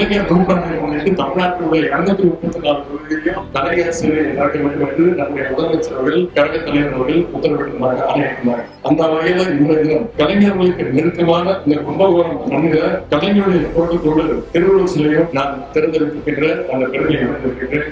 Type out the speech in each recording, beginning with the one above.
கலைஞர் நூற்றாண்டை முன்னிட்டு தமிழ்நாட்டினுடைய 234 தொகுதியிலும் கலைஞர் சிலை நடக்க வேண்டும் என்று நம்முடைய முதலமைச்சர் அவர்கள், கழக தலைவர் அவர்கள் உத்தரவிட்டிருந்தாங்க, ஆணையிட்டிருந்தாங்க. அந்த வகையில இன்றைய தினம் கலைஞர்களுக்கு நெருக்கமான இந்த கும்பகோணம் மண்ணில கலைஞருடைய தோட்டத்தோடு திருவள்ளுவர் சிலையும் நான் தேர்ந்தெடுக்கின்ற அந்த பெருமையை அடைந்திருக்கின்றேன்.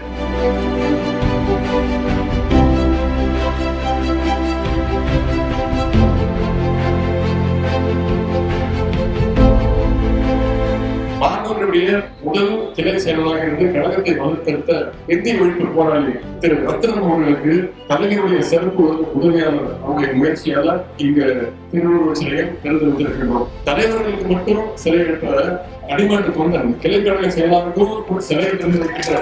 மாணவர்களுடைய முதல் கிளை செயலாளராக இருந்து கழகத்தை வலுப்படுத்த இந்திய ஒழிப்பு போராளி திரு ரத்னம் அவர்களுக்கு கலைஞருடைய சிறப்பு உதவியாளர் அவருடைய முயற்சியால இங்க திருவள்ளுவர் சிலையை தேர்ந்தெடுத்திருக்கின்றோம். தலைவர்களுக்கு மட்டும் சிலை எடுப்ப அடிமன்ற தொண்டன் கிளைக்கழக செயலாளருக்கும் சிலையை தேர்ந்தெடுக்கின்ற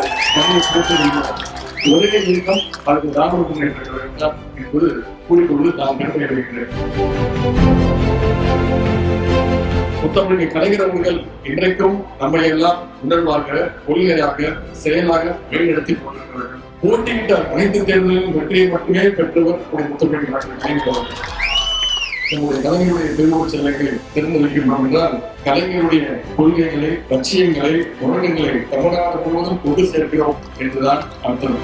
ஒரே இயக்கம் அதுக்கு திராவிட முன்னேற்ற கழகம் தான் என்பது கூறிக்கொண்டு நான் பெருமை அடைகின்றேன். முத்தமிழ் கலைஞர் அவர்கள் இன்றைக்கும் நம்மை எல்லாம் உணர்வாக, கொள்கையாக, செயலாக வழிநடத்தி கொண்டிருக்கிறார்கள். போட்டியிட்ட அனைத்து தேர்தலிலும் வெற்றியை மட்டுமே பெற்றவர் முத்தமிழ் கலைஞர். நம்முடைய கலைஞருடைய திருவுருவச் சிலைகளை தேர்ந்தெடுக்கின்றோம் என்றால் கலைஞருடைய கொள்கைகளை, லட்சியங்களை, உணர்வுகளை தமிழ்நாடு முழுவதும் கொண்டு சேர்க்கிறோம் என்றுதான் அர்த்தம்.